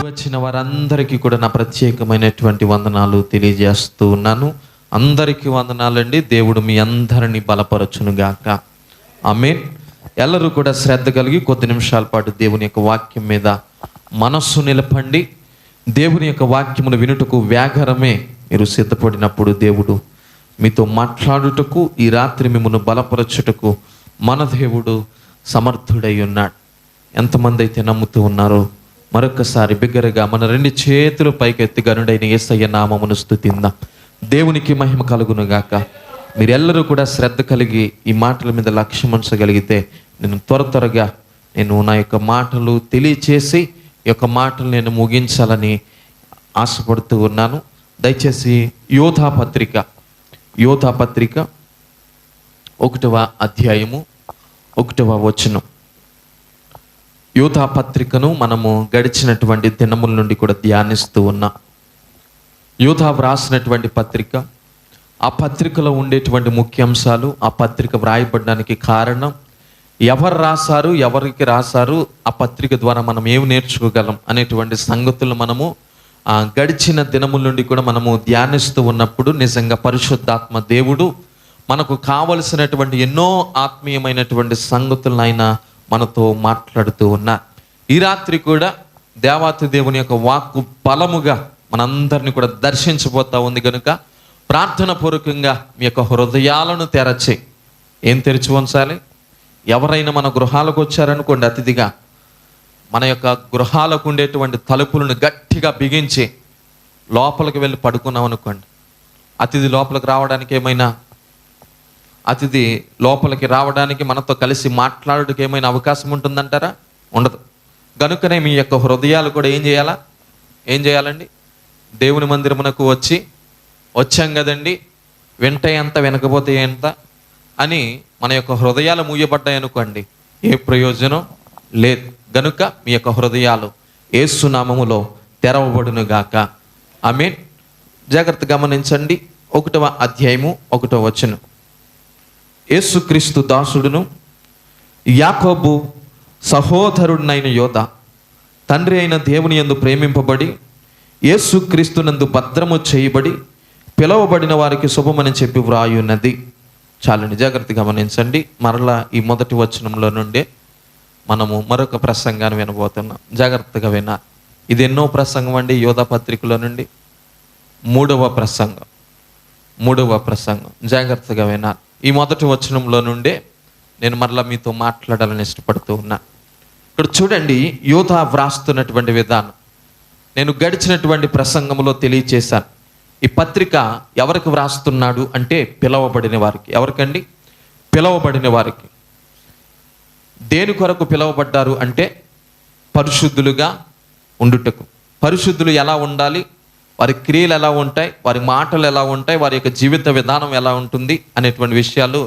వచ్చిన వారందరికీ కూడా నా ప్రత్యేకమైనటువంటి వందనాలు తెలియజేస్తూ ఉన్నాను. అందరికీ వందనాలండి. దేవుడు మీ అందరినీ బలపరచునుగాక. ఆమేన్. ಎಲ್ಲರೂ కూడా శ్రద్ధ కలిగి కొద్ది నిమిషాల పాటు దేవుని యొక్క వాక్యం మీద మనస్సు నిలపండి. దేవుని యొక్క వాక్యమును వినుటకు వ్యాఘరమే మీరు సిద్ధపడినప్పుడు దేవుడు మీతో మాట్లాడుటకు, ఈ రాత్రి మిమ్మల్ని బలపరచుటకు మన దేవుడు సమర్థుడై ఉన్నాడు. ఎంతమంది అయితే నమ్ముతూ ఉన్నారో మరొకసారి బిగ్గరగా మన రెండు చేతులు పైకెత్తి గనుడైన యేసయ్య నామమును స్తుతిందాం. దేవునికి మహిమ కలుగునుగాక. మీరెల్లరూ కూడా శ్రద్ధ కలిగి ఈ మాటల మీద లక్ష్యం ఉంచగలిగితే నేను త్వరగా నా యొక్క మాటలు తెలియచేసి ఈ యొక్క మాటలు నేను ముగించాలని ఆశపడుతూ ఉన్నాను. దయచేసి యోధా పత్రిక 1వ అధ్యాయము 1వ వచనం. యోధా పత్రికను మనము గడిచినటువంటి దినముల నుండి కూడా ధ్యానిస్తూ ఉన్నాం. యోధా వ్రాసినటువంటి పత్రిక, ఆ పత్రికలో ఉండేటువంటి ముఖ్యాంశాలు, ఆ పత్రిక వ్రాయబడడానికి కారణం, ఎవరు రాశారు, ఎవరికి రాశారు, ఆ పత్రిక ద్వారా మనం ఏమి నేర్చుకోగలం అనేటువంటి సంగతులు మనము గడిచిన దినముల నుండి కూడా మనము ధ్యానిస్తూ ఉన్నప్పుడు నిజంగా పరిశుద్ధాత్మ దేవుడు మనకు కావలసినటువంటి ఎన్నో ఆత్మీయమైనటువంటి సంగతులను ఆయన మనతో మాట్లాడుతూ ఉన్నారు. ఈ రాత్రి కూడా దేవాతి దేవుని యొక్క వాక్కు బలముగా మనందరినీ కూడా దర్శించబోతా ఉంది కనుక ప్రార్థన పూర్వకంగా మీ యొక్క హృదయాలను తెరచి, ఏం తెరిచి ఉంచాలి? ఎవరైనా మన గృహాలకు వచ్చారనుకోండి, అతిథిగా మన యొక్క గృహాలకు ఉండేటువంటి తలుపులను గట్టిగా బిగించి లోపలికి వెళ్ళి పడుకున్నాం అనుకోండి, అతిథి లోపలికి రావడానికి మనతో కలిసి మాట్లాడడానికి ఏమైనా అవకాశం ఉంటుందంటారా? ఉండదు. కనుకనే మీ యొక్క హృదయాలు కూడా ఏం చేయాలండి? దేవుని మందిరమునకు వచ్చాం కదండి, వింటే ఎంత వినకపోతే ఎంత అని మన యొక్క హృదయాలు మూయబడ్డాయి అనుకోండి, ఏ ప్రయోజనం లేదు. గనుక మీ యొక్క హృదయాలు యేసు నామములో తెరవబడునుగాక. ఆమేన్. జాగ్రత్త గమనించండి. 1వ అధ్యాయము 1వ వచనం. యేసుక్రీస్తు దాసుడును యాకోబు సహోదరుడినైన యోధ, తండ్రి అయిన దేవుని యందు ప్రేమింపబడి యేసుక్రీస్తునందు భద్రము చేయబడి పిలువబడిన వారికి శుభమని చెప్పి వ్రాయున్నది. చాలండి, జాగ్రత్త గమనించండి. మరలా ఈ మొదటి వచనంలో నుండే మనము మరొక ప్రసంగాన్ని వినబోతున్నాం. జాగ్రత్తగా వినా. ఇది ఎన్నో ప్రసంగం అండి యోధా పత్రికలో నుండి? మూడవ ప్రసంగం. జాగ్రత్తగా వినా. ఈ మొదటి వచనంలో నుండే నేను మరలా మీతో మాట్లాడాలని ఇష్టపడుతూ ఉన్నా. ఇక్కడ చూడండి, యోధా వ్రాస్తున్నటువంటి విధానం నేను గడిచినటువంటి ప్రసంగంలో తెలియచేశాను. ఈ పత్రిక ఎవరికి వ్రాస్తున్నాడు అంటే పిలవబడిన వారికి. ఎవరికండి? పిలవబడిన వారికి. దేని కొరకు పిలవబడ్డారు అంటే పరిశుద్ధులుగా ఉండుటకు. పరిశుద్ధులు ఎలా ఉండాలి, వారి క్రియలు ఎలా ఉంటాయి, వారి మాటలు ఎలా ఉంటాయి, వారి యొక్క జీవిత విధానం ఎలా ఉంటుంది అనేటువంటి విషయాలు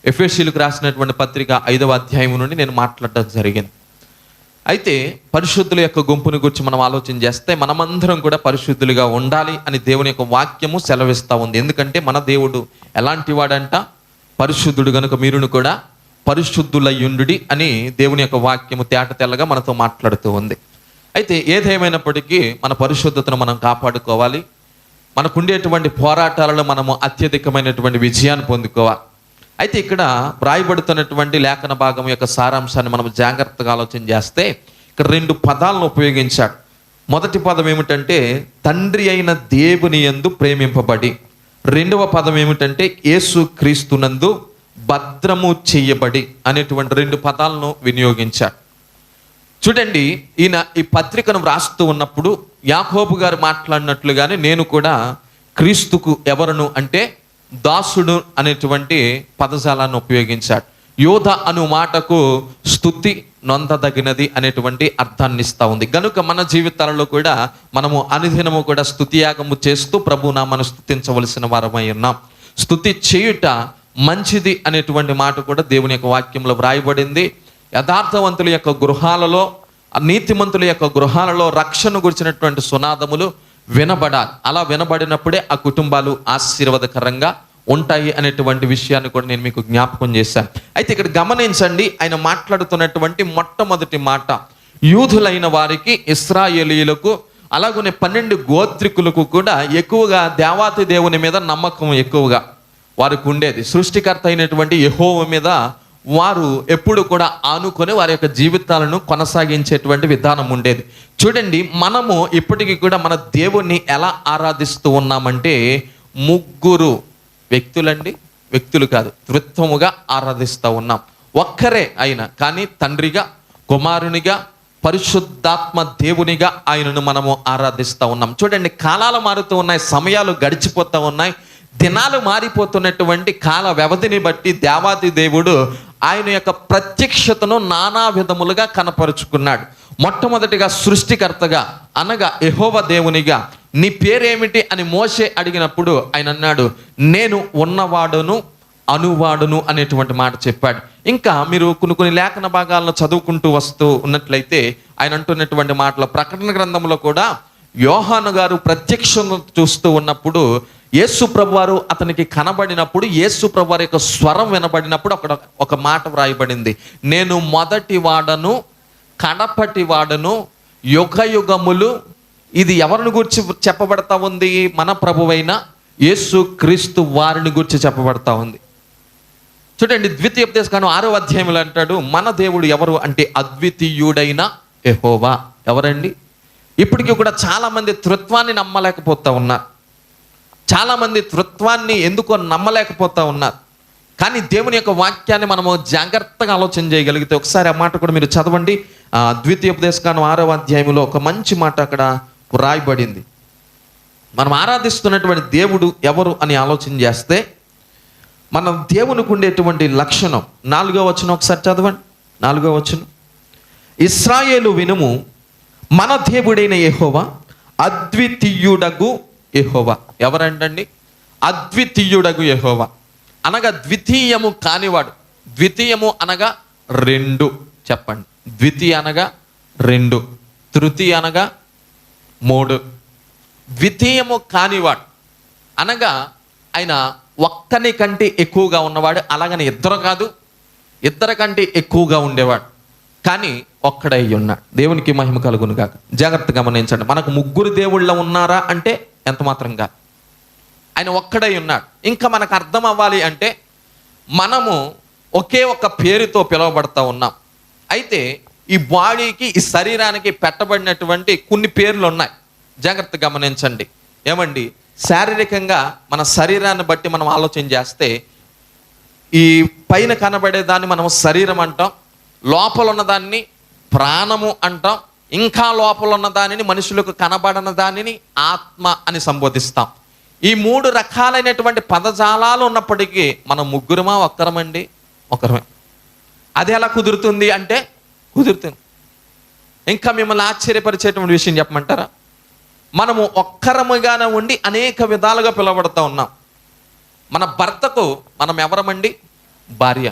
ఎఫెసీయులకు రాసినటువంటి పత్రిక 5వ అధ్యాయం నుండి నేను మాట్లాడడం జరిగింది. అయితే పరిశుద్ధుల యొక్క గుంపుని గురించి మనం ఆలోచన చేస్తే మనమందరం కూడా పరిశుద్ధులుగా ఉండాలి అని దేవుని యొక్క వాక్యము సెలవిస్తూ ఉంది. ఎందుకంటే మన దేవుడు ఎలాంటి వాడంట? పరిశుద్ధుడు. గనుక మీరును కూడా పరిశుద్ధులయ్యుండుడి అని దేవుని యొక్క వాక్యము తేట తెల్లగా మనతో మాట్లాడుతూ ఉంది. అయితే ఏదేమైనప్పటికీ మన పరిశుద్ధతను మనం కాపాడుకోవాలి. మనకుండేటువంటి పోరాటాలలో మనము అత్యధికమైనటువంటి విజయాన్ని పొందుకోవాలి. అయితే ఇక్కడ వ్రాయబడుతున్నటువంటి లేఖన భాగం యొక్క సారాంశాన్ని మనం జాగ్రత్తగా ఆలోచన చేస్తే ఇక్కడ 2 పదాలను ఉపయోగించాడు. మొదటి పదం ఏమిటంటే తండ్రి అయిన దేవుని యందు ప్రేమింపబడి. 2వ పదం ఏమిటంటే యేసు క్రీస్తునందు భద్రము చేయబడి అనేటువంటి 2 పదాలను వినియోగించాడు. చూడండి, ఈయన ఈ పత్రికను వ్రాస్తూ ఉన్నప్పుడు యాకోబు గారు మాట్లాడినట్లుగానే నేను కూడా క్రీస్తుకు ఎవరను అంటే దాసుడు అనేటువంటి పదజాలాన్ని ఉపయోగించాడు. యోధ అను మాటకు స్తుతి నొందదగినది అనేటువంటి అర్థాన్ని ఇస్తూ ఉంది. కనుక మన జీవితాలలో కూడా మనము అనుదినము కూడా స్తుతియాగము చేస్తూ ప్రభునామను స్తుతించవలసిన వారమై ఉన్నాం. స్తుతి చేయుట మంచిది అనేటువంటి మాట కూడా దేవుని యొక్క వాక్యంలో వ్రాయబడింది. యథార్థవంతుల యొక్క గృహాలలో, నీతిమంతుల యొక్క గృహాలలో రక్షణ గురించినటువంటి సునాదములు వినబడాలి. అలా వినబడినప్పుడే ఆ కుటుంబాలు ఆశీర్వాదకరంగా ఉంటాయి అనేటువంటి విషయాన్ని కూడా నేను మీకు జ్ఞాపకం చేశాను. అయితే ఇక్కడ గమనించండి, ఆయన మాట్లాడుతున్నటువంటి మొట్టమొదటి మాట యూదులైన వారికి, ఇశ్రాయేలీయులకు, అలాగనే 12 గోత్రికులకు కూడా ఎక్కువగా దేవాతి దేవుని మీద నమ్మకం ఎక్కువగా వారికి ఉండేది. సృష్టికర్త అయినటువంటి యెహోవా మీద వారు ఎప్పుడు కూడా ఆనుకొని వారి యొక్క జీవితాలను కొనసాగించేటువంటి విధానం ఉండేది. చూడండి, మనము ఇప్పటికీ కూడా మన దేవుణ్ణి ఎలా ఆరాధిస్తూ ఉన్నామంటే, 3 వ్యక్తులండి, వ్యక్తులు కాదు, త్రిత్వముగా ఆరాధిస్తూ ఉన్నాం. ఒక్కరే అయినా కానీ తండ్రిగా, కుమారునిగా, పరిశుద్ధాత్మ దేవునిగా ఆయనను మనము ఆరాధిస్తూ ఉన్నాం. చూడండి, కాలాలు మారుతూ ఉన్నాయి, సమయాలు గడిచిపోతూ ఉన్నాయి, దినాలు మారిపోతున్నటువంటి కాల వ్యవధిని బట్టి దేవాది దేవుడు ఆయన యొక్క ప్రత్యక్షతను నానా విధములుగా కనపరుచుకున్నాడు. మొట్టమొదటిగా సృష్టికర్తగా అనగా యెహోవా దేవునిగా, నీ పేరేమిటి అని మోషే అడిగినప్పుడు ఆయన అన్నాడు, నేను ఉన్నవాడును అనువాడును అనేటువంటి మాట చెప్పాడు. ఇంకా మీరు కొన్ని లేఖన భాగాలను చదువుకుంటూ వస్తూ ఉన్నట్లయితే ఆయన అంటున్నటువంటి మాటలు ప్రకటన గ్రంథంలో కూడా యోహాను గారు ప్రత్యక్షంగా చూస్తూ ఉన్నప్పుడు యేసు ప్రభువారు అతనికి కనబడినప్పుడు, యేసు ప్రభువారి యొక్క స్వరం వినబడినప్పుడు అక్కడ ఒక మాట వ్రాయబడింది, నేను మొదటి వాడను కడపటి వాడను, యుగ యుగములు. ఇది ఎవరిని గురించి చెప్పబడతా ఉంది? మన ప్రభువైన యేసు క్రీస్తు వారిని గురించి చెప్పబడతా ఉంది. చూడండి, ద్వితీయోపదేశకాండం 6వ అధ్యాయంలో అంటాడు, మన దేవుడు ఎవరు అంటే అద్వితీయుడైన యెహోవా. ఎవరండి? ఇప్పటికీ కూడా చాలామంది త్రిత్వాన్ని నమ్మలేకపోతా ఉన్నారు. చాలామంది త్రిత్వాన్ని ఎందుకో నమ్మలేకపోతా ఉన్నారు. కానీ దేవుని యొక్క వాక్యాన్ని మనము జాగ్రత్తగా ఆలోచన చేయగలిగితే, ఒకసారి ఆ మాట కూడా మీరు చదవండి. ద్వితీయోపదేశకాండం 6వ అధ్యాయంలో ఒక మంచి మాట అక్కడ రాయబడింది. మనం ఆరాధిస్తున్నటువంటి దేవుడు ఎవరు అని ఆలోచన చేస్తే, మనం దేవునికి ఉండేటువంటి లక్షణం 4వ వచనం ఒకసారి చదవండి. 4వ వచనం, ఇశ్రాయేలు వినుము, మన దేవుడైన యెహోవా అద్వితీయుడగు యెహోవా. ఎవరంటండి? అద్వితీయుడగు యెహోవా అనగా ద్వితీయము కానివాడు. ద్వితీయము అనగా 2, చెప్పండి. ద్వితీయ అనగా 2, తృతీయ అనగా 3. ద్వితీయము కానివాడు అనగా ఆయన ఒక్కని కంటే ఎక్కువగా ఉన్నవాడు. అలాగని ఇద్దరు కాదు, ఇద్దరి కంటే ఎక్కువగా ఉండేవాడు, కానీ ఒక్కడై ఉన్నాడు. దేవునికి మహిమ కలుగును గాక. జాగ్రత్తగా గమనించండి, మనకు 3 దేవుళ్ళ ఉన్నారా అంటే ఎంత మాత్రం కాదు, ఆయన ఒక్కడై ఉన్నాడు. ఇంకా మనకు అర్థం అవ్వాలి అంటే మనము ఒకే ఒక పేరుతో పిలువబడతా ఉన్నాం. అయితే ఈ బాడీకి, ఈ శరీరానికి పెట్టబడినటువంటి కొన్ని పేర్లు ఉన్నాయి. జాగ్రత్తగా గమనించండి. ఏమండి, శారీరకంగా మన శరీరాన్ని బట్టి మనం ఆలోచన చేస్తే, ఈ పైన కనబడేదాన్ని మనం శరీరం అంటాం, లోపల ఉన్నదాన్ని ప్రాణము అంటాం, ఇంకా లోపల ఉన్న దానిని, మనుషులకు కనబడని దానిని ఆత్మ అని సంబోధిస్తాం. ఈ 3 రకాలైనటువంటి పదజాలాలు ఉన్నప్పటికీ మనం ముగ్గురమా ఒక్కరమండి? ఒకరమే. అది ఎలా కుదురుతుంది అంటే కుదురుతుంది. ఇంకా మిమ్మల్ని ఆశ్చర్యపరిచేటువంటి విషయం చెప్పమంటారా? మనము ఒక్కరముగానే ఉండి అనేక విధాలుగా పిలువబడుతూ ఉన్నాం. మన భర్తకు మనం ఎవరమండి? భార్య.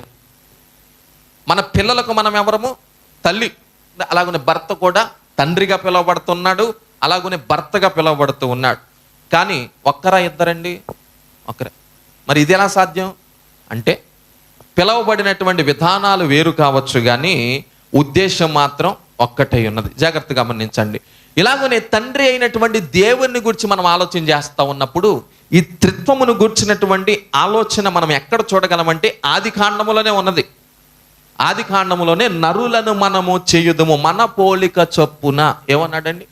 మన పిల్లలకు మనం ఎవరము? తల్లి. అలాగనే భర్త కూడా తండ్రిగా పిలువబడుతున్నాడు, అలాగనే భర్తగా పిలువబడుతూ ఉన్నాడు. కానీ ఒక్కరా ఇద్దరండి? ఒక్కరే. మరి ఇది ఎలా సాధ్యం అంటే, పిలువబడినటువంటి విధానాలు వేరు కావచ్చు కానీ ఉద్దేశం మాత్రం ఒక్కటై ఉన్నది. జాగ్రత్తగా గమనించండి. ఇలాగనే తండ్రి అయినటువంటి దేవుని గురించి మనం ఆలోచన చేస్తూ ఉన్నప్పుడు ఈ త్రిత్వమును గుర్చినటువంటి ఆలోచన మనం ఎక్కడ చూడగలమంటే ఆది కాండములోనే ఉన్నది. ఆది కాండములోనే నరులను మనము చేయుదుము మన పోలిక చొప్పున. ఏమన్నాడండి?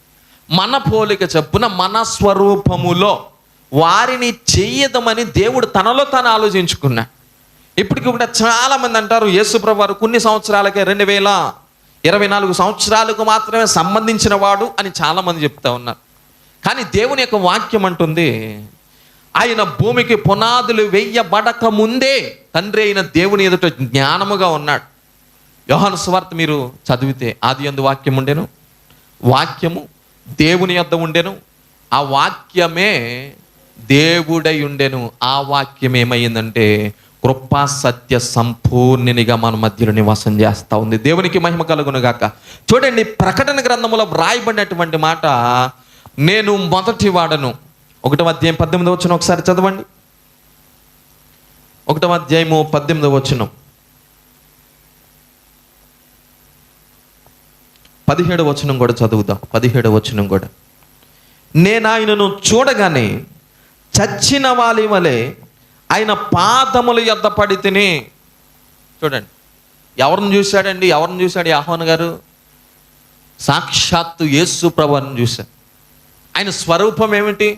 మన పోలిక చొప్పున, మన స్వరూపములో వారిని చెయ్యదమని దేవుడు తనలో తాను ఆలోచించుకున్నాడు. ఇప్పటికి కూడా చాలా మంది అంటారు యేసుప్రభువు వారు కొన్ని సంవత్సరాలకే 2024 సంవత్సరాలకు మాత్రమే సంబంధించిన వాడు అని చాలా మంది చెప్తా ఉన్నారు. కానీ దేవుని యొక్క వాక్యం అంటుంది, ఆయన భూమికి పునాదులు వేయబడక ముందే తండ్రి అయిన దేవుని ఎదుట జ్ఞానముగా ఉన్నాడు. యోహాను సువార్త మీరు చదివితే, ఆదియందు వాక్యం ఉండెను, వాక్యము దేవుని యొద్ద ఉండెను, ఆ వాక్యమే దేవుడై ఉండెను. ఆ వాక్యం ఏమైందంటే కృపా సత్య సంపూర్ణినిగా మన మధ్యలో నివాసం చేస్తూ ఉంది. దేవునికి మహిమ కలుగును గాక. చూడండి, ప్రకటన గ్రంథములో వ్రాయబడినటువంటి మాట, నేను మొదటి వాడను. 1వ అధ్యాయం 18వ వచనం ఒకసారి చదవండి. 1వ అధ్యాయము 18వ వచనం. 17వ వచనం కూడా చదువుదాం. 17వ వచనం కూడా, నేను ఆయనను చూడగానే చచ్చిన వాలి వలె ఆయన పాదముల యొద్ద పడి తిని. చూడండి, ఎవరిని చూశాడండి? ఎవరిని చూశాడు యోహాను గారు? సాక్షాత్తు యేసు ప్రభువుని చూశాడు. ఆయన స్వరూపం ఏమిటి,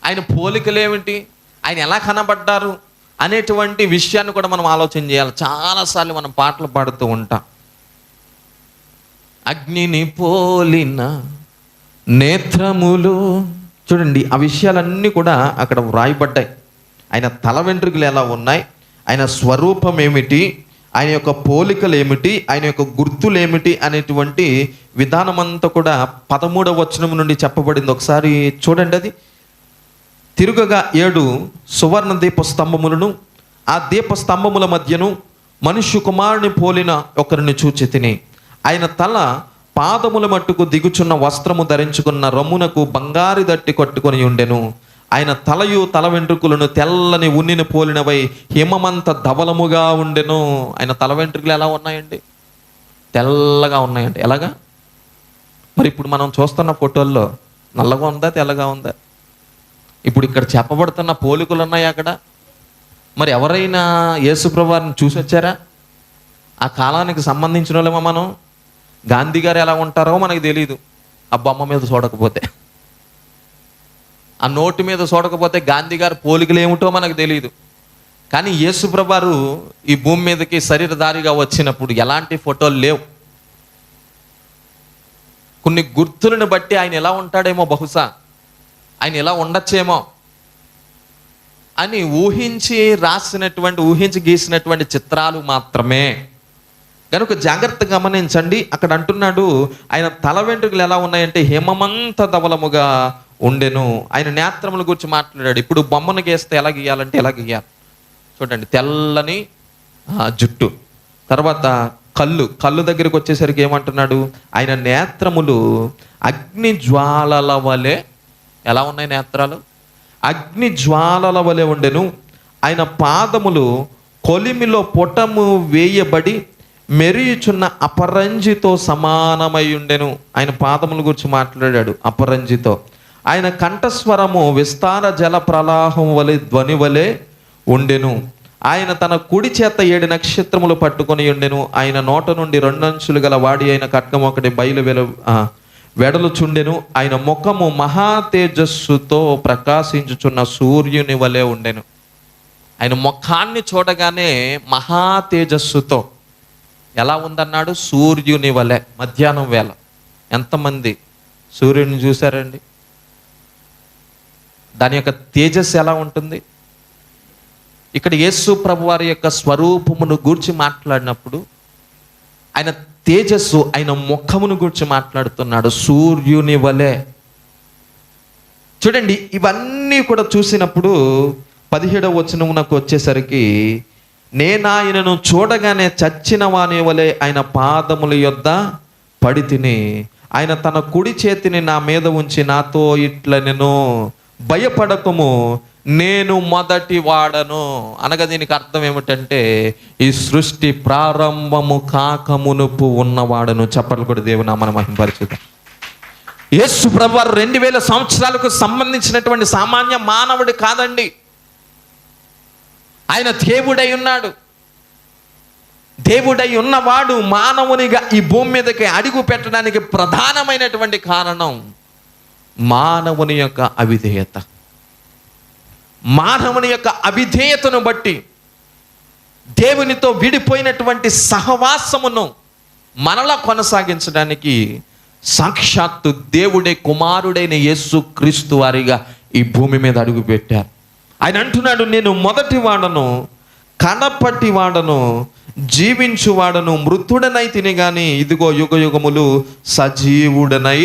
ఆయన పోలికలు ఏమిటి, ఆయన ఎలా కనబడ్డారు అనేటువంటి విషయాన్ని కూడా మనం ఆలోచన చేయాలి. చాలాసార్లు మనం పాటలు పాడుతూ ఉంటాం. అగ్నిని పోలిన నేత్రములు. చూడండి, ఆ విషయాలన్నీ కూడా అక్కడ వ్రాయబడ్డాయి. ఆయన తల వెంట్రుకలు ఎలా ఉన్నాయి, ఆయన స్వరూపం ఏమిటి, ఆయన యొక్క పోలికలు ఏమిటి, ఆయన యొక్క గుర్తులు ఏమిటి అనేటువంటి విధానం అంతా కూడా 13వ వచనం నుండి చెప్పబడింది. ఒకసారి చూడండి. అది తిరుగగా 7 సువర్ణ దీప స్తంభములను, ఆ దీప స్తంభముల మధ్యను మనుష్య కుమారుని పోలిన ఒకరిని చూచి తిని, ఆయన తల పాదముల మట్టుకు దిగుచున్న వస్త్రము ధరించుకున్న రొమ్మునకు బంగారు దట్టి కట్టుకొని ఉండెను. ఆయన తలయు తల వెంట్రుకలను తెల్లని ఉన్నిని పోలినవై హిమమంత ధవలముగా ఉండెను. ఆయన తల వెంట్రుకలు ఎలా ఉన్నాయండి? తెల్లగా ఉన్నాయండి. ఎలాగా? మరి ఇప్పుడు మనం చూస్తున్న ఫోటోల్లో నల్లగా ఉందా, తెల్లగా ఉందా? ఇప్పుడు ఇక్కడ చెప్పబడుతున్న పోలికలు ఉన్నాయి అక్కడ. మరి ఎవరైనా యేసుప్రభువారిని చూసి వచ్చారా? ఆ కాలానికి సంబంధించిన వాళ్ళేమో మనం. గాంధీ గారు ఎలా ఉంటారో మనకు తెలియదు, ఆ బొమ్మ మీద చూడకపోతే, ఆ నోటు మీద చూడకపోతే గాంధీ గారు పోలికలు ఏమిటో మనకు తెలియదు. కానీ యేసుప్రభువారు ఈ భూమి మీదకి శరీరధారిగా వచ్చినప్పుడు ఎలాంటి ఫోటోలు లేవు. కొన్ని గుర్తులను బట్టి ఆయన ఎలా ఉంటాడేమో, బహుశా ఆయన ఎలా ఉండొచ్చేమో అని ఊహించి గీసినటువంటి చిత్రాలు మాత్రమే. కనుక జాగ్రత్తగా గమనించండి. అక్కడ అంటున్నాడు, ఆయన తల వెంట్రుకలు ఎలా ఉన్నాయంటే హిమమంత ధవలముగా ఉండెను. ఆయన నేత్రముల గురించి మాట్లాడాడు. ఇప్పుడు బొమ్మను గీస్తే ఎలా గీయాలంటే ఎలా గీయాలి చూడండి. తెల్లని జుట్టు, తర్వాత కళ్ళు దగ్గరికి వచ్చేసరికి ఏమంటున్నాడు? ఆయన నేత్రములు అగ్ని జ్వాలల వలె. ఎలా ఉన్నాయి నేత్రాలు? అగ్ని జ్వాలల వలె ఉండెను. ఆయన పాదములు కొలిమిలో పొటము వేయబడి మెరియుచున్న అపరంజితో సమానమై ఉండెను. ఆయన పాదముల గురించి మాట్లాడాడు, అపరంజితో. ఆయన కంఠస్వరము విస్తార జల ప్రవాహం వలె ధ్వని వలె ఉండెను. ఆయన తన కుడి చేత 7 నక్షత్రములు పట్టుకొని ఉండెను. ఆయన నోట నుండి 2 అంచులు గల వాడి అయిన ఖడ్గం ఒకటి వెడలుచుండెను. ఆయన ముఖము మహా తేజస్సుతో ప్రకాశించుచున్న సూర్యుని వలె ఉండెను. ఆయన ముఖాన్ని చూడగానే మహా తేజస్సుతో ఎలా ఉందన్నాడు? సూర్యుని వలె. మధ్యాహ్నం వేళ ఎంతమంది సూర్యుని చూశారండి? దాని యొక్క తేజస్సు ఎలా ఉంటుంది? ఇక్కడ యేసు ప్రభువారి యొక్క స్వరూపమును గూర్చి మాట్లాడినప్పుడు ఆయన తేజస్సు, ఆయన ముఖమును గురించి మాట్లాడుతున్నాడు, సూర్యుని వలె. చూడండి, ఇవన్నీ కూడా చూసినప్పుడు 17వ వచనమునకు వచ్చేసరికి, నేనాయనను చూడగానే చచ్చిన వాని వలె ఆయన పాదముల యొద్ద పడి తిని, ఆయన తన కుడి చేతిని నా మీద ఉంచి నాతో ఇట్లనెను, భయపడకము, నేను మొదటి వాడను. అనగా దీనికి అర్థం ఏమిటంటే, ఈ సృష్టి ప్రారంభము కాకమునుపు ఉన్నవాడను. చప్పట్లు కూడా దేవుని నామమున మహిమపరచుదాం. యేసు ప్రభువారు 2000 సంవత్సరాలకు సంబంధించినటువంటి సామాన్య మానవుడు కాదండి. ఆయన దేవుడై ఉన్నాడు. దేవుడై ఉన్నవాడు మానవునిగా ఈ భూమి మీదకి అడుగు పెట్టడానికి ప్రధానమైనటువంటి కారణం మానవుని యొక్క అవిధేయత. మానవుని యొక్క అవిధేయతను బట్టి దేవునితో విడిపోయినటువంటి సహవాసమును మనలా కొనసాగించడానికి సాక్షాత్తు దేవుడే కుమారుడైన యేసు క్రీస్తు వారిగా ఈ భూమి మీద అడుగు పెట్టారు. ఆయన అంటున్నాడు, నేను మొదటి వాడను, కడపటి వాడను, జీవించువాడను, మృతుడనై తిని గాని ఇదిగో యుగ యుగములు సజీవుడనై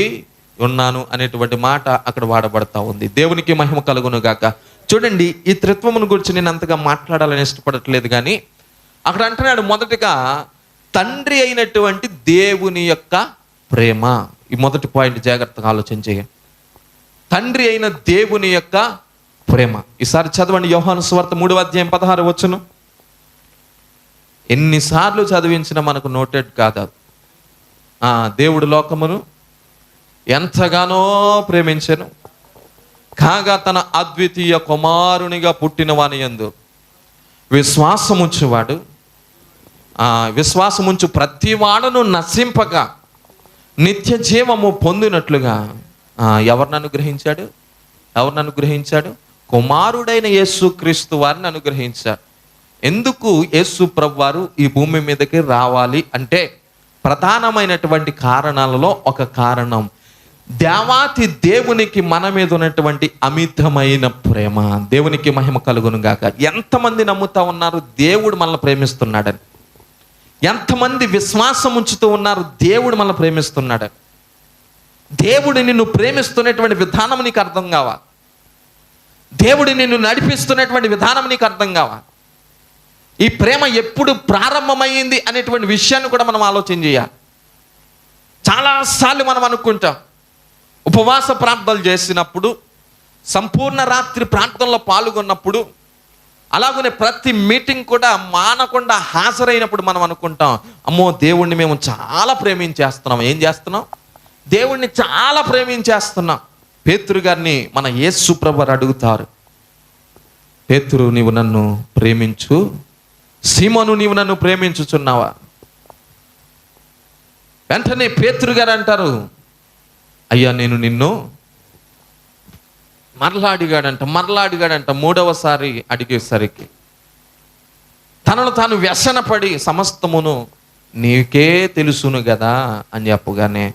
ఉన్నాను అనేటువంటి మాట అక్కడ వాడబడతా ఉంది. దేవునికి మహిమ కలుగును గాక. చూడండి, ఈ త్రిత్వమును గురించి నేను అంతగా మాట్లాడాలని ఇష్టపడట్లేదు, కానీ అక్కడ అంటున్నాడు మొదటిగా తండ్రి అయినటువంటి దేవుని యొక్క ప్రేమ. ఈ మొదటి పాయింట్ జాగ్రత్తగా ఆలోచన చేయండి. తండ్రి అయిన దేవుని యొక్క ప్రేమ. ఈసారి చదవండి, యోహాను సువార్త 3వ అధ్యాయం 16వ వచనం. ఎన్నిసార్లు చదివించినా మనకు నోటెడ్ కాదు. దేవుడు లోకమును ఎంతగానో ప్రేమించెను, కాగా తన అద్వితీయ కుమారునిగా పుట్టిన వాని యందు విశ్వాసముంచువాడు విశ్వాసముంచు ప్రతి వాడును నశింపగా నిత్య జీవము పొందినట్లుగా ఎవరిని అనుగ్రహించాడు? కుమారుడైన యేసుక్రీస్తు వారిని అనుగ్రహించాడు. ఎందుకు యేసు ప్రభువారు ఈ భూమి మీదకి రావాలి అంటే ప్రధానమైనటువంటి కారణాలలో ఒక కారణం దేవాతి దేవునికి మన మీద ఉన్నటువంటి అమితమైన ప్రేమ. దేవునికి మహిమ కలుగును గాక. ఎంతమంది నమ్ముతా ఉన్నారు దేవుడు మనల్ని ప్రేమిస్తున్నాడని? ఎంతమంది విశ్వాసం ఉంచుతూ ఉన్నారు దేవుడు మనల్ని ప్రేమిస్తున్నాడని? దేవుడు నిన్ను ప్రేమిస్తున్నటువంటి విధానం నీకు అర్థం కావాలి. దేవుడు నిన్ను నడిపిస్తున్నటువంటి విధానం నీకు అర్థం కావాలి. ఈ ప్రేమ ఎప్పుడు ప్రారంభమైంది అనేటువంటి విషయాన్ని కూడా మనం ఆలోచన చేయాలి. చాలాసార్లు మనం అనుకుంటాం, ఉపవాస ప్రార్థనలు చేసినప్పుడు, సంపూర్ణ రాత్రి ప్రార్థనలో పాల్గొన్నప్పుడు, అలాగనే ప్రతి మీటింగ్ కూడా మానకుండా హాజరైనప్పుడు మనం అనుకుంటాం, అమ్మో దేవుణ్ణి మేము చాలా ప్రేమించేస్తున్నాం. ఏం చేస్తున్నాం? దేవుణ్ణి చాలా ప్రేమించేస్తున్నాం. పేతురు గారిని మన యేసు ప్రభువు అడుగుతారు, పేతురు నీవు నన్ను ప్రేమించు, సీమోను నీవు నన్ను ప్రేమించుచున్నావా? వెంటనే పేతురు గారు అంటారు, అయ్యా నేను నిన్ను మరలా అడిగాడంట. మూడవసారి అడిగేసరికి తనను తాను వ్యసనపడి సమస్తమును నీకే తెలుసును కదా అని చెప్పగానే,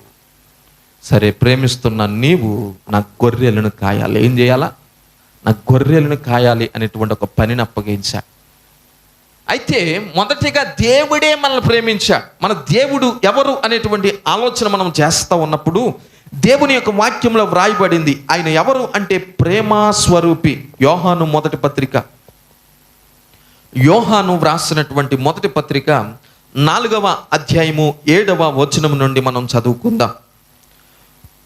సరే ప్రేమిస్తున్న నీవు నా గొర్రెలను కాయాలి. ఏం చేయాలా? నా గొర్రెలను కాయాలి అనేటువంటి ఒక పనిని అప్పగించా. అయితే మొదటిగా దేవుడే మనల్ని ప్రేమించాడు. మన దేవుడు ఎవరు అనేటువంటి ఆలోచన మనం చేస్తూ ఉన్నప్పుడు దేవుని యొక్క వాక్యంలో వ్రాయబడింది ఆయన ఎవరు అంటే ప్రేమా స్వరూపి. యోహాను మొదటి పత్రిక, యోహాను వ్రాసినటువంటి మొదటి పత్రిక 4వ అధ్యాయము 7వ వచనం నుండి మనం చదువుకుందాం.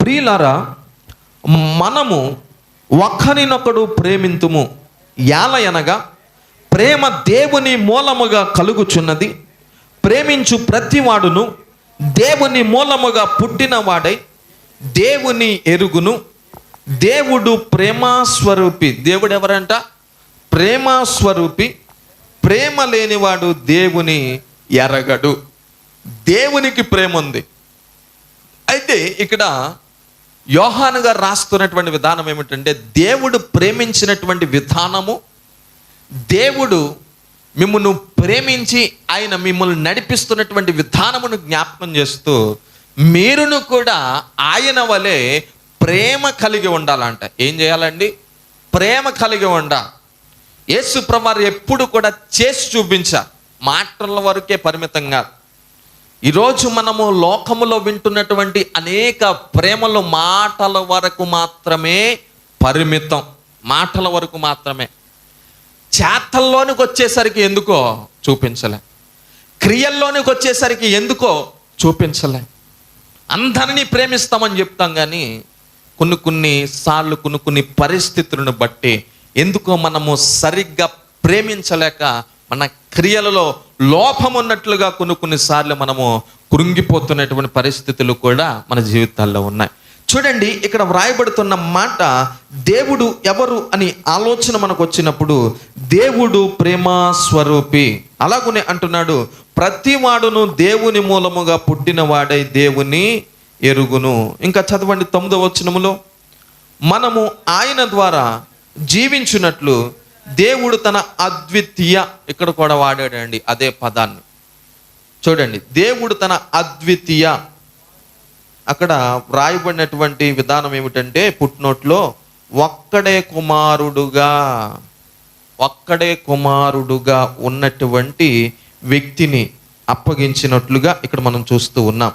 ప్రియులారా, మనము ఒకరినొకడు ప్రేమింతుము, యాలయనగా ప్రేమ దేవుని మూలముగా కలుగుచున్నది. ప్రేమించు ప్రతివాడును దేవుని మూలముగా పుట్టినవాడై దేవుని ఎరుగును. దేవుడు ప్రేమాస్వరూపి. దేవుడు ఎవరంట? ప్రేమాస్వరూపి. ప్రేమ లేనివాడు దేవుని ఎరగడు. దేవునికి ప్రేమ ఉంది. అయితే ఇక్కడ యోహాను గారు రాస్తున్నటువంటి విధానం ఏమిటంటే, దేవుడు ప్రేమించినటువంటి విధానము, దేవుడు మిమ్మల్ని ప్రేమించి ఆయన మిమ్మల్ని నడిపిస్తున్నటువంటి విధానమును జ్ఞాపకం చేస్తూ, మీరును కూడా ఆయన వలె ప్రేమ కలిగి ఉండాలంట. ఏం చేయాలండి? ప్రేమ కలిగి ఉండాలి. యేసు ప్రభువారు ఎప్పుడు కూడా చేసి చూపించారు, మాటల వరకే పరిమితంగా. ఈరోజు మనము లోకములో వింటున్నటువంటి అనేక ప్రేమలు మాటల వరకు మాత్రమే పరిమితం, మాటల వరకు మాత్రమే. చేతల్లోనికి వచ్చేసరికి ఎందుకో చూపించలే, క్రియల్లోనికి వచ్చేసరికి ఎందుకో చూపించలే. అందరినీ ప్రేమిస్తామని చెప్తాం కానీ కొన్ని సార్లు కొన్ని పరిస్థితులను బట్టి ఎందుకో మనము సరిగ్గా ప్రేమించలేక మన క్రియలలో లోపం ఉన్నట్లుగా కొన్నిసార్లు మనము కృంగిపోతున్నటువంటి పరిస్థితులు కూడా మన జీవితాల్లో ఉన్నాయి. చూడండి, ఇక్కడ వ్రాయబడుతున్న మాట దేవుడు ఎవరు అని ఆలోచన మనకు వచ్చినప్పుడు దేవుడు ప్రేమా స్వరూపి. అలాగనే అంటున్నాడు, ప్రతివాడును దేవుని మూలముగా పుట్టిన వాడై దేవుని ఎరుగును. ఇంకా చదవండి 9వ వచనములో, మనము ఆయన ద్వారా జీవించున్నట్లు దేవుడు తన అద్వితీయ, ఇక్కడ కూడా వాడాడండి అదే పదాన్ని. చూడండి, దేవుడు తన అద్వితీయ, అక్కడ వ్రాయబడినటువంటి విధానం ఏమిటంటే పుట్నోట్లో ఒక్కడే కుమారుడుగా ఉన్నటువంటి వ్యక్తిని అప్పగించినట్లుగా ఇక్కడ మనం చూస్తూ ఉన్నాం.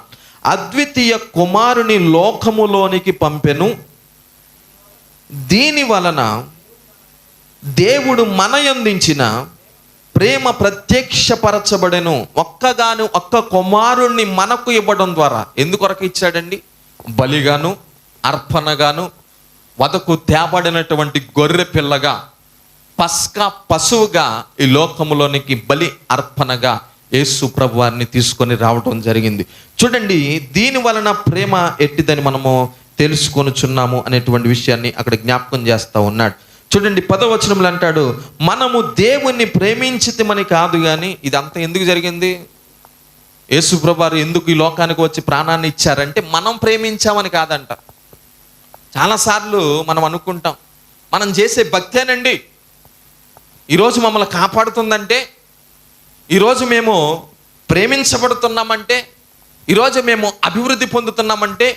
అద్వితీయ కుమారుని లోకములోనికి పంపెను, దీని వలన దేవుడు మనయందించిన ప్రేమ ప్రత్యక్షపరచబడెను. ఒక్క కుమారుణ్ణి మనకు ఇవ్వడం ద్వారా ఎందుకొరకు ఇచ్చాడండి? బలిగాను, అర్పణగాను, వదకు తేబడినటువంటి గొర్రె పిల్లగా, పస్కా పశువుగా ఈ లోకములోనికి బలి అర్పణగా యేసు ప్రభు వారిని తీసుకొని రావడం జరిగింది. చూడండి, దీని వలన ప్రేమ ఎట్టిదని మనము తెలుసుకొనుచున్నాము అనేటువంటి విషయాన్ని అక్కడ జ్ఞాపకం చేస్తూ ఉన్నాడు. చూడండి 10వ వచనంలో అంటాడు, మనము దేవుణ్ణి ప్రేమించితిమని కాదు. కానీ ఇదంతా ఎందుకు జరిగింది? యేసు ప్రభు వారు ఎందుకు ఈ లోకానికి వచ్చి ప్రాణాన్ని ఇచ్చారంటే మనం ప్రేమించామని కాదంట. చాలాసార్లు మనం అనుకుంటాం, మనం చేసే భక్తేనండి ఈరోజు మమ్మల్ని కాపాడుతుందంటే, ఈరోజు మేము ప్రేమించబడుతున్నామంటే, ఈరోజు మేము అభివృద్ధి పొందుతున్నామంటే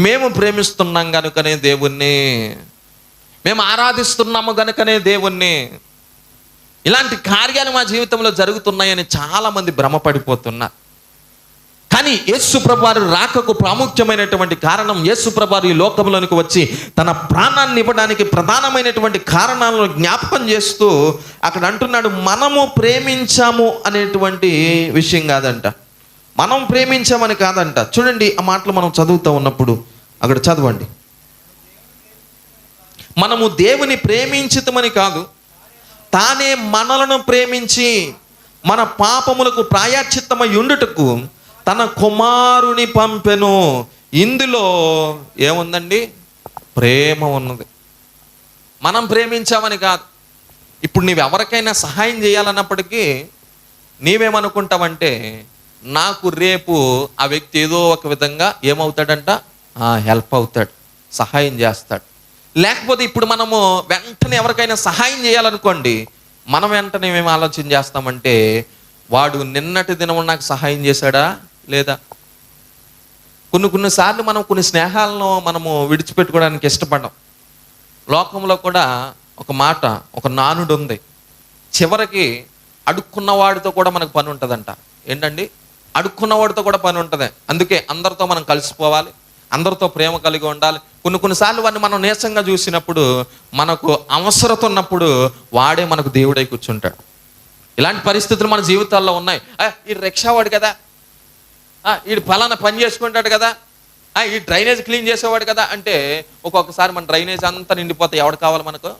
మేము ప్రేమిస్తున్నాం కనుకనే దేవుణ్ణి, మేము ఆరాధిస్తున్నాము కనుకనే దేవుణ్ణి. ఇలాంటి కార్యాలు మా జీవితంలో జరుగుతున్నాయని చాలామంది భ్రమపడిపోతున్నారు. కానీ యేసు ప్రభు వారి రాకకు ప్రాముఖ్యమైనటువంటి కారణం, యేసు ప్రభు వారు ఈ లోకంలోనికి వచ్చి తన ప్రాణాన్ని ఇవ్వడానికి ప్రధానమైనటువంటి కారణాలను జ్ఞాపకం చేస్తూ అక్కడ అంటున్నాడు, మనము ప్రేమించాము అనేటువంటి విషయం కాదంట, మనం ప్రేమించామని కాదంట. చూడండి ఆ మాటలు మనం చదువుతూ ఉన్నప్పుడు అక్కడ చదవండి. మనము దేవుని ప్రేమించితమని కాదు, తానే మనలను ప్రేమించి మన పాపములకు ప్రాయశ్చిత్తమై ఉండుటకు తన కుమారుని పంపెను. ఇందులో ఏముందండి? ప్రేమ ఉన్నది. మనం ప్రేమించామని కాదు. ఇప్పుడు నీవు ఎవరికైనా సహాయం చేయాలన్నప్పటికీ నీవేమనుకుంటావంటే, నాకు రేపు ఆ వ్యక్తి ఏదో ఒక విధంగా ఏమవుతాడంట, హెల్ప్ అవుతాడు, సహాయం చేస్తాడు. లేకపోతే ఇప్పుడు మనము వెంటనే ఎవరికైనా సహాయం చేయాలనుకోండి, మనం వెంటనే మేము ఆలోచన చేస్తామంటే, వాడు నిన్నటి దినం నాకు సహాయం చేశాడా లేదా? కొన్నిసార్లు మనం కొన్ని స్నేహాలను మనము విడిచిపెట్టుకోవడానికి ఇష్టపడం. లోకంలో కూడా ఒక మాట, ఒక నానుడు ఉంది, చివరికి అడుక్కున్నవాడితో కూడా మనకు పని ఉంటుందంట. ఏంటండి? అడుక్కున్నవాడితో కూడా పని ఉంటుంది. అందుకే అందరితో మనం కలిసిపోవాలి, అందరితో ప్రేమ కలిగి ఉండాలి. కొన్నిసార్లు వాడిని మనం నీరసంగా చూసినప్పుడు, మనకు అవసరత ఉన్నప్పుడు వాడే మనకు దేవుడై కూర్చుంటాడు. ఇలాంటి పరిస్థితులు మన జీవితాల్లో ఉన్నాయి. ఈ రిక్షావాడు కదా, ఈ ఫలానా పని చేసుకుంటాడు కదా, ఈ డ్రైనేజ్ క్లీన్ చేసేవాడు కదా అంటే, ఒక్కొక్కసారి మన డ్రైనేజ్ అంతా నిండిపోతే ఎవడు కావాలి మనకు?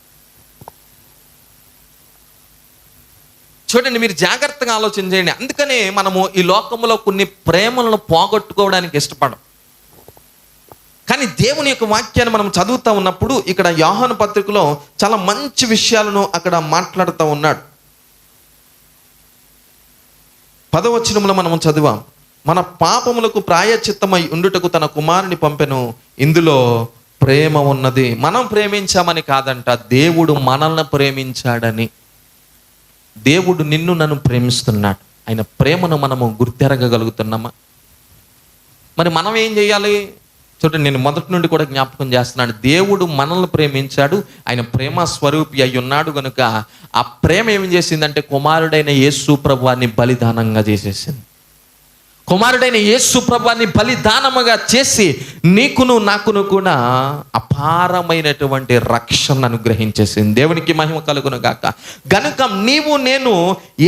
చూడండి, మీరు జాగ్రత్తగా ఆలోచన చేయండి. అందుకనే మనము ఈ లోకంలో కొన్ని ప్రేమలను పోగొట్టుకోవడానికి ఇష్టపడం. కానీ దేవుని యొక్క వాక్యాన్ని మనం చదువుతూ ఉన్నప్పుడు ఇక్కడ యోహాను పత్రికలో చాలా మంచి విషయాలను అక్కడ మాట్లాడుతూ ఉన్నాడు. 10వ వచనంలో మనం చదివాం, మన పాపములకు ప్రాయశ్చిత్తమై ఉండుటకు తన కుమారుని పంపెను, ఇందులో ప్రేమ ఉన్నది. మనం ప్రేమించామని కాదంట, దేవుడు మనల్ని ప్రేమించాడని. దేవుడు నిన్ను నన్ను ప్రేమిస్తున్నాడు. ఆయన ప్రేమను మనము గుర్తెరగగలుగుతున్నామా? మరి మనం ఏం చేయాలి? చూడండి, నేను మొదటి నుండి కూడా జ్ఞాపకం చేస్తున్నాను, దేవుడు మనల్ని ప్రేమించాడు, ఆయన ప్రేమ స్వరూపి అయి ఉన్నాడు కనుక ఆ ప్రేమ ఏం చేసిందంటే కుమారుడైన యేసు ప్రభువాన్ని బలిదానంగా చేసేసింది. కుమారుడైన యేసు ప్రభువాన్ని బలిదానముగా చేసి నీకును నాకును కూడా అపారమైనటువంటి రక్షణ అనుగ్రహించేసింది. దేవునికి మహిమ కలుగును గాక. గనుక నీవు నేను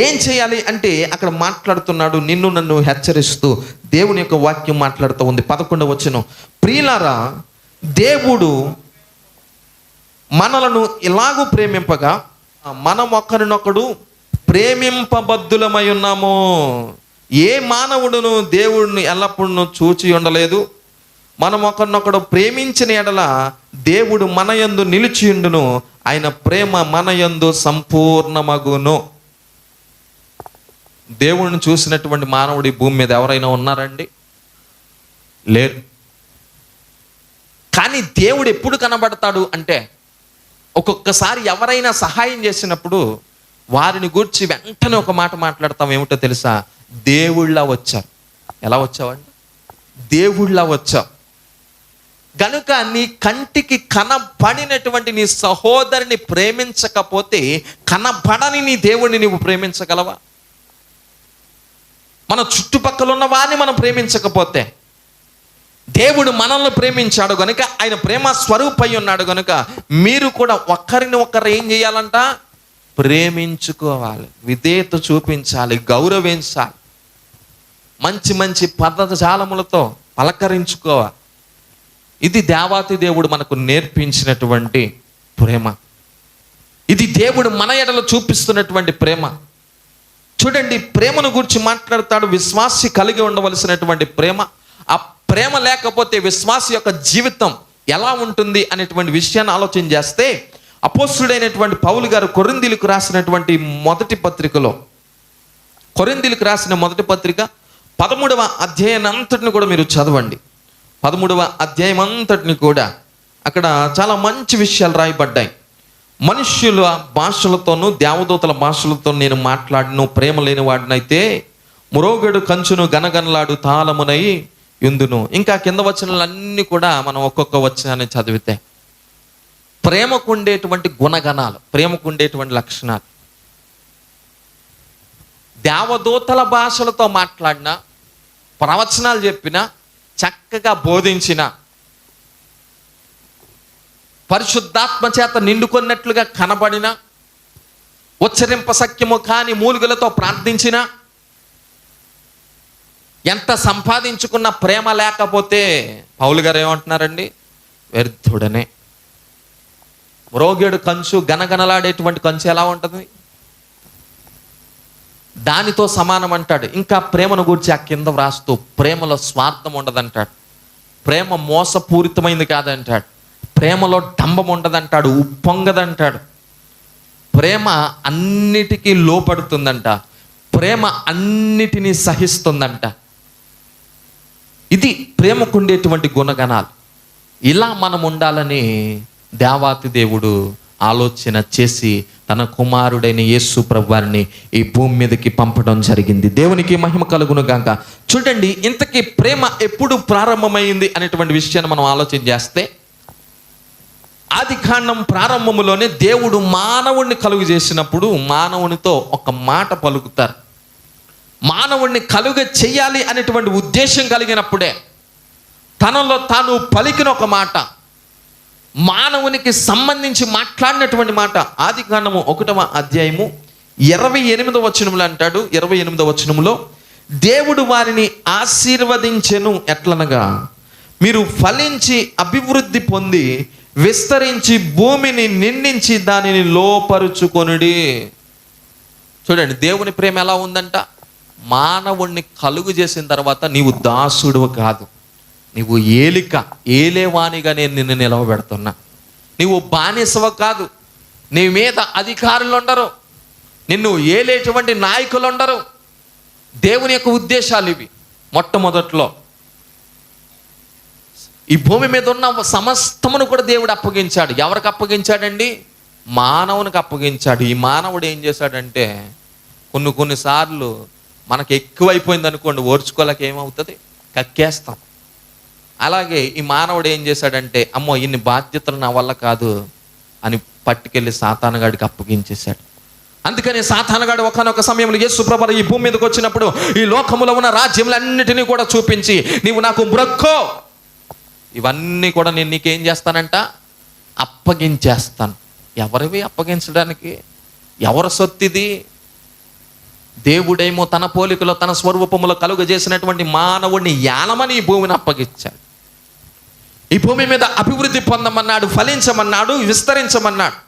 ఏం చేయాలి అంటే అక్కడ మాట్లాడుతున్నాడు, నిన్ను నన్ను హెచ్చరిస్తూ దేవుని యొక్క వాక్యం మాట్లాడుతూ ఉంది. 11వ వచనం, ప్రియులారా, దేవుడు మనలను ఇలాగూ ప్రేమింపగా మనం ఒకరినొకడు ప్రేమింపబద్ధులమై ఉన్నాము. ఏ మానవుడును దేవుడిని ఎల్లప్పుడూ చూచి ఉండలేదు. మనం ఒకరినొకడు ప్రేమించిన ఎడల దేవుడు మన యందు నిలిచియుండును, ఆయన ప్రేమ మన యందు సంపూర్ణమగును. దేవుడిని చూసినటువంటి మానవుడు ఈ భూమి మీద ఎవరైనా ఉన్నారండి? లేరు. కానీ దేవుడు ఎప్పుడు కనబడతాడు అంటే, ఒక్కొక్కసారి ఎవరైనా సహాయం చేసినప్పుడు వారిని గూర్చి వెంటనే ఒక మాట మాట్లాడతాం. ఏమిటో తెలుసా? దేవుళ్ళ వచ్చారు. ఎలా వచ్చావండి? దేవుళ్ళ వచ్చావు. గనుక నీ కంటికి కనబడినటువంటి నీ సహోదరిని ప్రేమించకపోతే కనబడని నీ దేవుడిని నీవు ప్రేమించగలవా? మన చుట్టుపక్కల ఉన్న వారిని మనం ప్రేమించకపోతే, దేవుడు మనల్ని ప్రేమించాడు కనుక, ఆయన ప్రేమ స్వరూపై ఉన్నాడు కనుక మీరు కూడా ఒకరిని ఒకరు ఏం చేయాలంట? ప్రేమించుకోవాలి, విధేయత చూపించాలి, గౌరవించాలి, మంచి మంచి పదజాలములతో పలకరించుకోవాలి. ఇది దేవాతి దేవుడు మనకు నేర్పించినటువంటి ప్రేమ. ఇది దేవుడు మన ఎడల చూపిస్తున్నటువంటి ప్రేమ. చూడండి, ప్రేమను గురించి మాట్లాడతాడు. విశ్వాసి కలిగి ఉండవలసినటువంటి ప్రేమ. ఆ ప్రేమ లేకపోతే విశ్వాసి యొక్క జీవితం ఎలా ఉంటుంది అనేటువంటి విషయాన్ని ఆలోచన చేస్తే, అపోస్తుడైనటువంటి పౌలు గారు కొరింథీయులకు రాసినటువంటి మొదటి పత్రికలో, కొరింథీయులకు రాసిన మొదటి పత్రిక 13వ అధ్యాయం అంతటిని కూడా మీరు చదవండి. 13వ అధ్యాయం అంతటిని కూడా అక్కడ చాలా మంచి విషయాలు రాయబడ్డాయి. మనుష్యుల భాషలతోనూ దేవదూతల భాషలతో నేను మాట్లాడిన ప్రేమ లేని వాడినైతే మురోగడు కంచును గనగనలాడు తాళమునై యుందును. ఇంకా కింద వచనాలన్నీ కూడా మనం ఒక్కొక్క వచనాన్ని చదివితే ప్రేమకు ఉండేటువంటి గుణగణాలు, ప్రేమకు ఉండేటువంటి లక్షణాలు. దేవదూతల భాషలతో మాట్లాడిన, ప్రవచనాలు చెప్పిన, చక్కగా బోధించిన, పరిశుద్ధాత్మ చేత నిండుకున్నట్లుగా కనబడిన, ఉచ్చరింప సఖ్యము కాని మూలుగులతో ప్రార్థించిన, ఎంత సంపాదించుకున్న ప్రేమ లేకపోతే పౌలు గారు ఏమంటున్నారండి? వ్యర్థుడనే. మ్రోగేడు కంచు, గనగనలాడేటువంటి కంచు ఎలా ఉంటుంది? దానితో సమానం అంటాడు. ఇంకా ప్రేమను గురించి ఆ కింద వ్రాస్తూ ప్రేమలో స్వార్థం ఉండదంటాడు, ప్రేమ మోసపూరితమైంది కాదంటాడు, ప్రేమలో డంబం ఉండదంటాడు, ఉప్పొంగదంటాడు, ప్రేమ అన్నిటికీ లోపడుతుందంట, ప్రేమ అన్నిటినీ సహిస్తుందంట. ఇది ప్రేమకుండేటువంటి గుణగణాలు. ఇలా మనం ఉండాలని దేవాతి దేవుడు ఆలోచన చేసి తన కుమారుడైన యేసు ప్రభువారిని ఈ భూమి మీదకి పంపడం జరిగింది. దేవునికి మహిమ కలుగును గాక. చూడండి, ఇంతకీ ప్రేమ ఎప్పుడు ప్రారంభమైంది అనేటువంటి విషయాన్ని మనం ఆలోచన చేస్తే, ఆదికాండం ప్రారంభములోనే దేవుడు మానవుణ్ణి కలుగు చేసినప్పుడు మానవునితో ఒక మాట పలుకుతారు. మానవుణ్ణి కలుగ చెయ్యాలి అనేటువంటి ఉద్దేశం కలిగినప్పుడే తనలో తాను పలికిన ఒక మాట, మానవునికి సంబంధించి మాట్లాడినటువంటి మాట. ఆదికాండము 1వ అధ్యాయము 28వ వచనములో అంటాడు. 28వ వచనములో దేవుడు వారిని ఆశీర్వదించెను ఎట్లనగా, మీరు ఫలించి అభివృద్ధి పొంది విస్తరించి భూమిని నిండించి దానిని లోపరుచుకొనుడి. చూడండి, దేవుని ప్రేమ ఎలా ఉందంట? మానవుణ్ణి కలుగు చేసిన తర్వాత నీవు దాసుడువు కాదు, నీవు ఏలేవానిగా నేను నిన్ను నిలవబెడుతున్నా. నీవు బానిసవ కాదు, నీ మీద అధికారులు ఉండరు, నిన్ను ఏలేటువంటి నాయకులు ఉండరు. దేవుని యొక్క ఉద్దేశాలు ఇవి. మొట్టమొదట్లో ఈ భూమి మీద ఉన్న సమస్తమును కూడా దేవుడు అప్పగించాడు. ఎవరికి అప్పగించాడండి? మానవునికి అప్పగించాడు. ఈ మానవుడు ఏం చేశాడంటే, కొన్నిసార్లు మనకు ఎక్కువైపోయింది అనుకోండి, ఓర్చుకోలేక ఏమవుతుంది? కక్కేస్తాం. అలాగే ఈ మానవుడు ఏం చేశాడంటే, అమ్మో ఇన్ని బాధ్యతలు నా వల్ల కాదు అని పట్టుకెళ్ళి సాతానుగాడికి అప్పగించేశాడు. అందుకని సాతానుగాడు ఒకానొక సమయంలో యేసు ప్రభువు ఈ భూమి మీదకి వచ్చినప్పుడు ఈ లోకములో ఉన్న రాజ్యములన్నిటినీ కూడా చూపించి, నీవు నాకు మ్రొక్కో, ఇవన్నీ కూడా నేను నీకేం చేస్తానంట? అప్పగించేస్తాను. ఎవరివి అప్పగించడానికి? ఎవరి సొత్తిది? దేవుడేమో తన పోలికలో తన స్వరూపములో కలుగజేసినటువంటి మానవుడిని యానమని ఈ భూమిని అప్పగించాడు. ఈ భూమి మీద అభివృద్ధి పొందమన్నాడు, ఫలించమన్నాడు, విస్తరించమన్నాడు.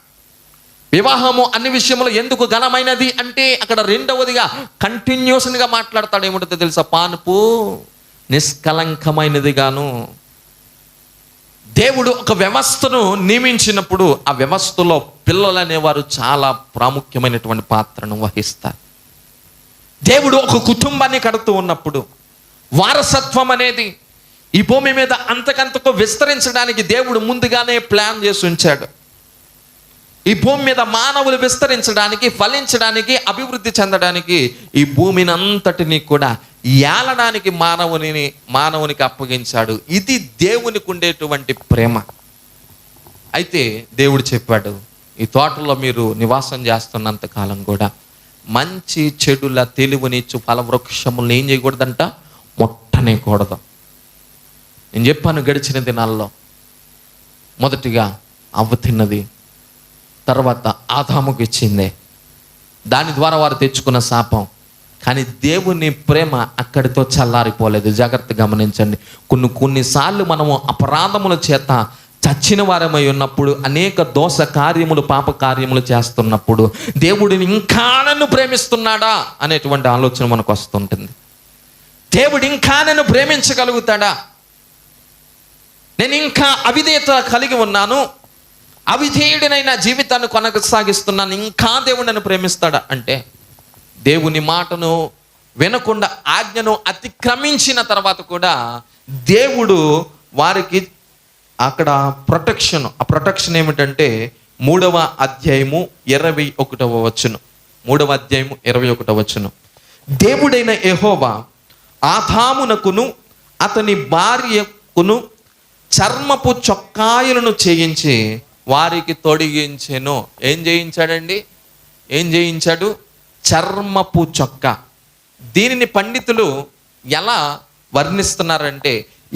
వివాహము అన్ని విషయంలో ఎందుకు ఘనమైనది అంటే, అక్కడ రెండవదిగా కంటిన్యూషన్గా మాట్లాడతాడు. ఏమిటో తెలుసా? పానుపు నిష్కలంకమైనదిగాను. దేవుడు ఒక వ్యవస్థను నియమించినప్పుడు ఆ వ్యవస్థలో పిల్లలు అనేవారు చాలా ప్రాముఖ్యమైనటువంటి పాత్రను వహిస్తారు. దేవుడు ఒక కుటుంబాన్ని కడుతూ ఉన్నప్పుడు వారసత్వం అనేది ఈ భూమి మీద అంతకంతకు విస్తరించడానికి దేవుడు ముందుగానే ప్లాన్ చేసి ఉంచాడు. ఈ భూమి మీద మానవులు విస్తరించడానికి, ఫలించడానికి, అభివృద్ధి చెందడానికి ఈ భూమిని అంతటినీ కూడా ఏలడానికి మానవునికి అప్పగించాడు. ఇది దేవునికి ఉండేటువంటి ప్రేమ. అయితే దేవుడు చెప్పాడు, ఈ తోటలో మీరు నివాసం చేస్తున్నంత కాలం కూడా మంచి చెడుల తెలివినిచ్చు ఫలవృక్షములను ఏం చేయకూడదంట? ముట్టనేకూడదు. నేను చెప్పాను గడిచిన దినాల్లో, మొదటిగా అవ్వ తిన్నది, తర్వాత ఆదాముకు ఇచ్చిందే, దాని ద్వారా వారు తెచ్చుకున్న శాపం. కానీ దేవుని ప్రేమ అక్కడితో చల్లారిపోలేదు. జాగ్రత్తగా గమనించండి. కొన్నిసార్లు మనము అపరాధముల చేత చచ్చిన వారమై ఉన్నప్పుడు, అనేక దోష కార్యములు పాప కార్యములు చేస్తున్నప్పుడు దేవుడిని ఇంకా నన్ను ప్రేమిస్తున్నాడా అనేటువంటి ఆలోచన మనకు వస్తుంటుంది. దేవుడు ఇంకా నన్ను ప్రేమించగలుగుతాడా? నేను ఇంకా అవిధేయత కలిగి ఉన్నాను, అవిధేయుడినైనా జీవితాన్ని కొనసాగిస్తున్నాను, ఇంకా దేవుడు నన్ను ప్రేమిస్తాడా అంటే, దేవుని మాటను వినకుండా ఆజ్ఞను అతిక్రమించిన తర్వాత కూడా దేవుడు వారికి అక్కడ ప్రొటెక్షన్, ఆ ప్రొటెక్షన్ ఏమిటంటే 3వ అధ్యాయము 21వ వచనం. 3వ అధ్యాయము 21వ వచనం. దేవుడైన యెహోవా ఆదామునకును అతని భార్యకును చర్మపు చొక్కాయలను చేయించి వారికి తొడిగించెను. ఏం చేయించాడండి? ఏం చేయించాడు? చర్మపు చొక్కా. దీనిని పండితులు ఎలా వర్ణిస్తున్నారంటే,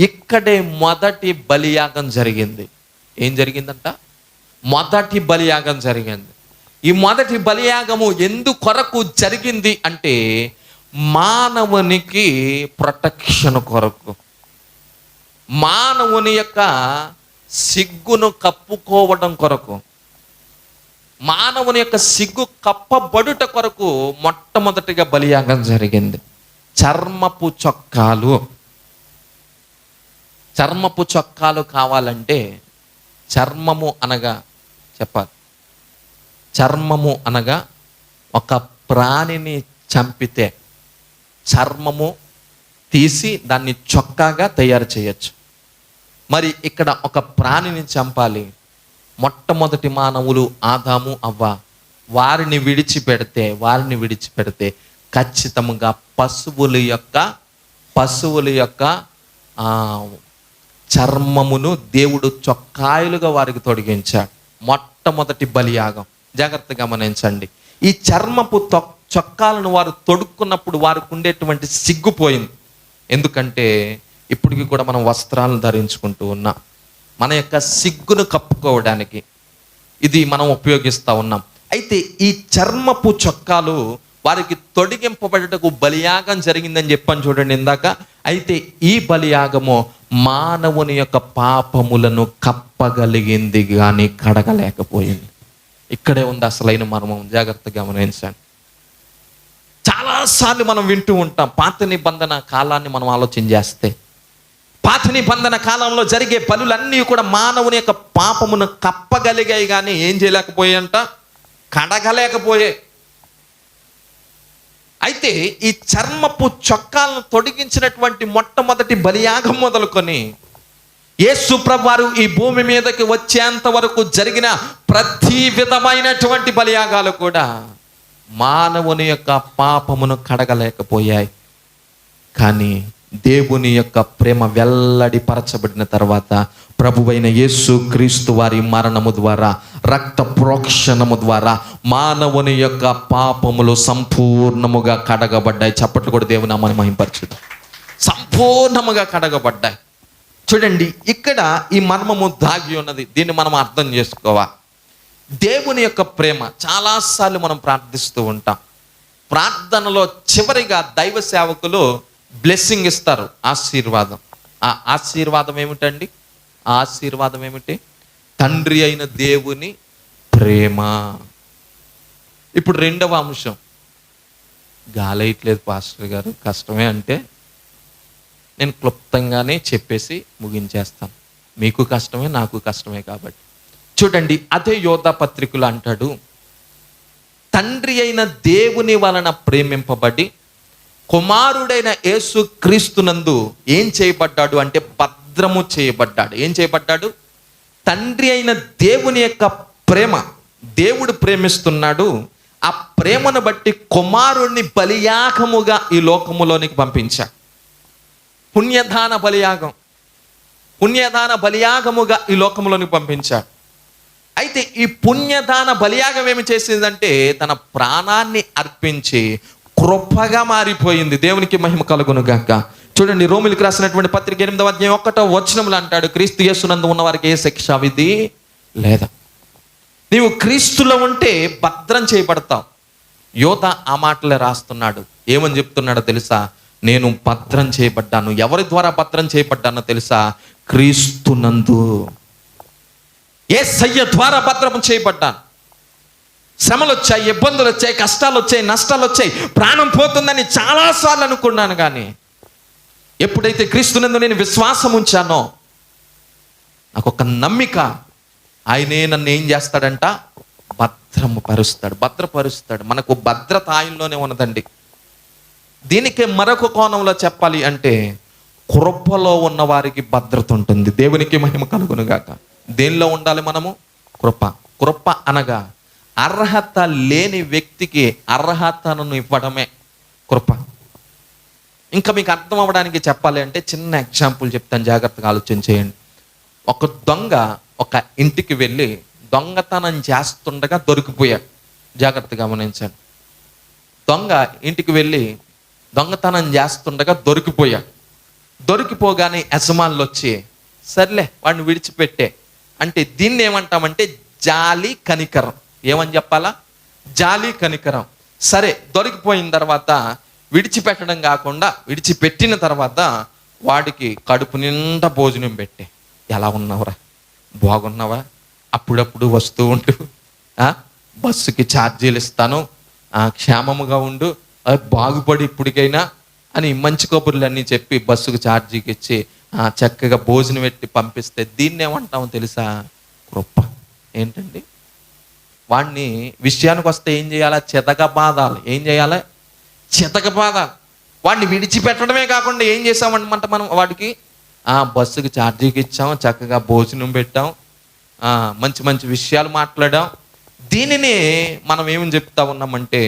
ఇక్కడే మొదటి బలియాగం జరిగింది. ఏం జరిగిందంట? మొదటి బలియాగం జరిగింది. ఈ మొదటి బలియాగము ఎందుకొరకు జరిగింది అంటే, మానవునికి ప్రొటెక్షన్ కొరకు, మానవుని యొక్క సిగ్గును కప్పుకోవడం కొరకు, మానవుని యొక్క సిగ్గు కప్పబడుట కొరకు మొట్టమొదటిగా బలియాగం జరిగింది. చర్మపు చొక్కాలు. చర్మపు చొక్కాలు కావాలంటే, చర్మము అనగా చెప్పాలి, చర్మము అనగా ఒక ప్రాణిని చంపితే చర్మము తీసి దాన్ని చొక్కాగా తయారు చేయొచ్చు. మరి ఇక్కడ ఒక ప్రాణిని చంపాలి. మొట్టమొదటి మానవులు ఆదాము అవ్వ, వారిని విడిచిపెడితే ఖచ్చితంగా పశువుల యొక్క చర్మమును దేవుడు చొక్కాయలుగా వారికి తొడిగించాడు. మొట్టమొదటి బలియాగం. జాగ్రత్తగా గమనించండి. ఈ చర్మపు చొక్కాలను వారు తొడుక్కున్నప్పుడు వారికి ఉండేటువంటి సిగ్గుపోయింది. ఎందుకంటే ఇప్పటికి కూడా మనం వస్త్రాలను ధరించుకుంటూ ఉన్నాం. మన యొక్క సిగ్గును కప్పుకోవడానికి ఇది మనం ఉపయోగిస్తూ ఉన్నాం. అయితే ఈ చర్మపు చొక్కాలు వారికి తొడిగింపబడటకు బలియాగం జరిగిందని చెప్పాను చూడండి ఇందాక. అయితే ఈ బలియాగము మానవుని యొక్క పాపములను కప్పగలిగింది కానీ కడగలేకపోయింది. ఇక్కడే ఉంది అసలైన మర్మం. జాగ్రత్తగా గమనించండి. చాలాసార్లు మనం వింటూ ఉంటాం, పాత నిబంధన కాలాన్ని మనం ఆలోచన చేస్తే, పాత నిబంధన కాలంలో జరిగే పనులన్నీ కూడా మానవుని యొక్క పాపమును కప్పగలిగాయి కానీ ఏం చేయలేకపోయాయంట? కడగలేకపోయాయి. అయితే ఈ చర్మపు చొక్కాలను తొడిగించినటువంటి మొట్టమొదటి బలియాగం మొదలుకొని యేసు ప్రభువారు ఈ భూమి మీదకి వచ్చేంత వరకు జరిగిన ప్రతి విధమైనటువంటి బలియాగాలు కూడా మానవుని యొక్క పాపమును కడగలేకపోయాయి. కానీ దేవుని యొక్క ప్రేమ వెల్లడిపరచబడిన తర్వాత ప్రభువైన యేసు క్రీస్తు వారి మరణము ద్వారా, రక్త ప్రోక్షణము ద్వారా మానవుని యొక్క పాపములు సంపూర్ణముగా కడగబడ్డాయి. చప్పట్లు కూడా దేవుని నామాన్ని మహింపరచుదాం. సంపూర్ణముగా కడగబడ్డాయి. చూడండి, ఇక్కడ ఈ మర్మము దాగి ఉన్నది. దీన్ని మనం అర్థం చేసుకోవాలి. దేవుని యొక్క ప్రేమ. చాలాసార్లు మనం ప్రార్థిస్తూ ఉంటాం. ప్రార్థనలో చివరిగా దైవ సేవకులు బ్లెస్సింగ్ ఇస్తారు, ఆశీర్వాదం. ఆ ఆశీర్వాదం ఏమిటండి? ఆ ఆశీర్వాదం ఏమిటి? తండ్రి అయిన దేవుని ప్రేమ. ఇప్పుడు రెండవ అంశం, గాలయట్లేదు పాస్టర్ గారు, కష్టమే అంటే నేను క్లుప్తంగానే చెప్పేసి ముగించేస్తాను. మీకు కష్టమే, నాకు కష్టమే కాబట్టి. చూడండి, అదే యోధా పత్రికలు అంటాడు, తండ్రి అయిన దేవుని వలన ప్రేమింపబడి కుమారుడైన యేసు క్రీస్తునందు ఏం చేయబడ్డాడు అంటే భద్రము చేయబడ్డాడు. ఏం చేయబడ్డాడు? తండ్రి అయిన దేవుని యొక్క ప్రేమ. దేవుడు ప్రేమిస్తున్నాడు. ఆ ప్రేమను బట్టి కుమారుడిని బలియాగముగా ఈ లోకములోనికి పంపించాడు. పుణ్యదాన బలియాగం, పుణ్యదాన బలియాగముగా ఈ లోకములోనికి పంపించాడు. అయితే ఈ పుణ్యదాన బలియాగం ఏమి చేసిందంటే తన ప్రాణాన్ని అర్పించి కృపగా మారిపోయింది. దేవునికి మహిమ కలుగును గాక. చూడండి, రోమిలికి రాసినటువంటి పత్రిక 8వ అధ్యాయం 1వ వచనములో అంటాడు, క్రీస్తు యేసునందు ఉన్న వారికి ఏ శిక్షా విధి లేదా. నీవు క్రీస్తులో ఉంటే భద్రం చేయబడతావు. యోధ ఆ మాటలే రాస్తున్నాడు. ఏమని చెప్తున్నాడో తెలుసా? నేను భద్రం చేయబడ్డాను. ఎవరి ద్వారా భద్రం చేయబడ్డానో తెలుసా? క్రీస్తునందు. యేసయ్య ద్వారా భద్రం చేయబడ్డాను. శ్రమలు వచ్చాయి, ఇబ్బందులు వచ్చాయి, కష్టాలు వచ్చాయి, నష్టాలు వచ్చాయి, ప్రాణం పోతుందని చాలాసార్లు అనుకున్నాను. కానీ ఎప్పుడైతే క్రీస్తునందు నేను విశ్వాసం ఉంచానో నాకు ఒక నమ్మిక, ఆయనే నన్ను ఏం చేస్తాడంట, భద్రపరుస్తాడు. మనకు భద్రత ఆయనలోనే ఉన్నదండి. దీనికి మరొక కోణంలో చెప్పాలి అంటే కృపలో ఉన్న వారికి భద్రత ఉంటుంది. దేవునికి మహిమ కలుగునుగాక. దేనిలో ఉండాలి మనము? కృప అనగా అర్హత లేని వ్యక్తికి అర్హతను ఇవ్వడమే కృప. ఇంకా మీకు అర్థం అవ్వడానికి చెప్పాలి అంటే చిన్న ఎగ్జాంపుల్ చెప్తాను, జాగ్రత్తగా ఆలోచన చేయండి. ఒక దొంగ ఒక ఇంటికి వెళ్ళి దొంగతనం చేస్తుండగా దొరికిపోయాడు. జాగ్రత్తగా గమనించండి. దొంగ ఇంటికి వెళ్ళి దొంగతనం చేస్తుండగా దొరికిపోగానే యజమానులు వచ్చి సర్లే వాడిని విడిచిపెట్టే అంటే దీన్ని ఏమంటామంటే జాలి కనికరం. ఏమని చెప్పాలా? జాలి కనికరం. సరే, దొరికిపోయిన తర్వాత విడిచిపెట్టడం కాకుండా విడిచిపెట్టిన తర్వాత వాడికి కడుపు నిండా భోజనం పెట్టే, ఎలా ఉన్నావురా, బాగున్నావా, అప్పుడప్పుడు వస్తూ ఉంటూ, బస్సుకి ఛార్జీలు ఇస్తాను, క్షేమముగా ఉండు, బాగుపడి ఇప్పటికైనా అని మంచి కబుర్లు అన్నీ చెప్పి బస్సుకు ఛార్జీకి ఇచ్చి చక్కగా భోజనం పెట్టి పంపిస్తే దీన్ని ఏమంటామో తెలుసా? కృప. ఏంటండి? వాడిని విషయానికి వస్తే ఏం చేయాలా? చితకబాదాలి. ఏం చేయాలి? చితకబాదాలి. వాడిని విడిచిపెట్టడమే కాకుండా ఏం చేసామంట మనం? వాడికి బస్సుకి ఛార్జీకి ఇచ్చాం, చక్కగా భోజనం పెట్టాం, మంచి మంచి విషయాలు మాట్లాడాం. దీనిని మనం ఏమని చెప్తా ఉన్నామంటే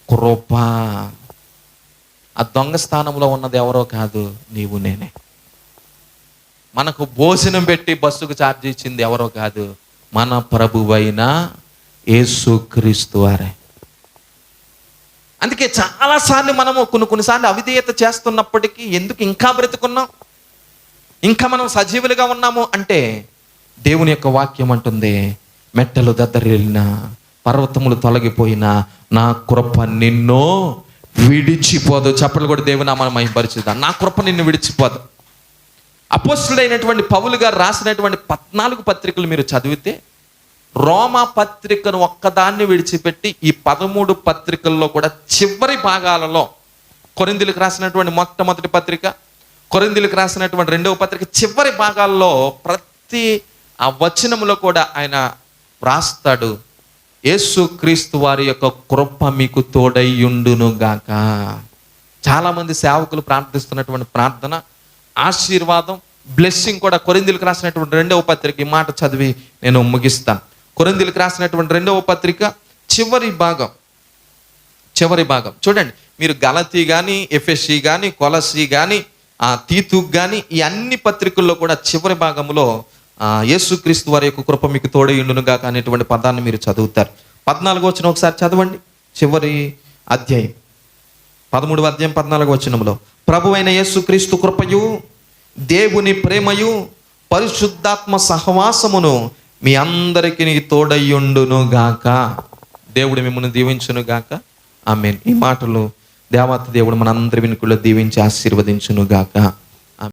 కృప. ఆ దొంగ స్థానంలో ఉన్నది ఎవరో కాదు, నీవు నేనే. మనకు భోజనం పెట్టి బస్సుకు ఛార్జీ ఇచ్చింది ఎవరో కాదు, మన ప్రభువైన యేసుక్రీస్తు వారే. అందుకే చాలాసార్లు మనము కొన్నిసార్లు అవిధేయత చేస్తున్నప్పటికీ ఎందుకు ఇంకా బ్రతుకున్నాం, ఇంకా మనం సజీవులుగా ఉన్నాము అంటే దేవుని యొక్క వాక్యం అంటుంది, మెట్టలు దద్దరిల్లినా పర్వతములు తొలగిపోయినా నా కృప నిన్ను విడిచిపోదు. చప్పట్లు కూడా దేవుని నామమున మహిమపరచుదాం. నా కృప నిన్ను విడిచిపోదు. అపోస్తలుడైనటువంటి పౌలు గారు రాసినటువంటి 14 పత్రికలు మీరు చదివితే రోమా పత్రికను ఒక్కదాన్ని విడిచిపెట్టి ఈ 13 పత్రికల్లో కూడా చివరి భాగాలలో కొరింథీయులకు రాసినటువంటి మొట్టమొదటి పత్రిక, కొరింథీయులకు రాసినటువంటి 2వ పత్రిక చివరి భాగాల్లో ప్రతి ఆ వచనంలో కూడా ఆయన రాస్తాడు, యేసుక్రీస్తు వారి యొక్క కృప మీకు తోడైయుండును గాక. చాలామంది సేవకులు ప్రార్థిస్తున్నటువంటి ప్రార్థన, ఆశీర్వాదం, బ్లెస్సింగ్ కూడా కొరింథీయులకు రాసినటువంటి 2వ పత్రిక ఈ మాట చదివి నేను ముగిస్తాను. కొరింథీయులకు రాసినటువంటి 2వ పత్రిక చివరి భాగం చూడండి. మీరు గలతీ కానీ, ఎఫెసీ కానీ, కొలసీ కానీ, తీతుకు కానీ ఈ అన్ని పత్రికల్లో కూడా చివరి భాగంలో యేసుక్రీస్తు వారి యొక్క కృప మీకు తోడైయుండును గాక అనేటువంటి పదాన్ని మీరు చదువుతారు. 14వ వచనం ఒకసారి చదవండి. చివరి అధ్యాయం 13వ అధ్యాయం 14వ వచనంలో, ప్రభువైన యేసుక్రీస్తు కృపయు దేవుని ప్రేమయు పరిశుద్ధాత్మ సహవాసమును మీ అందరికీ తోడయ్యుండును గాక. దేవుడు మిమ్మల్ని దీవించును గాక. ఆమేన్. ఈ మాటలు దేవాతి దేవుడు మనందరి వెనుకల్లో దీవించి ఆశీర్వదించును గాక.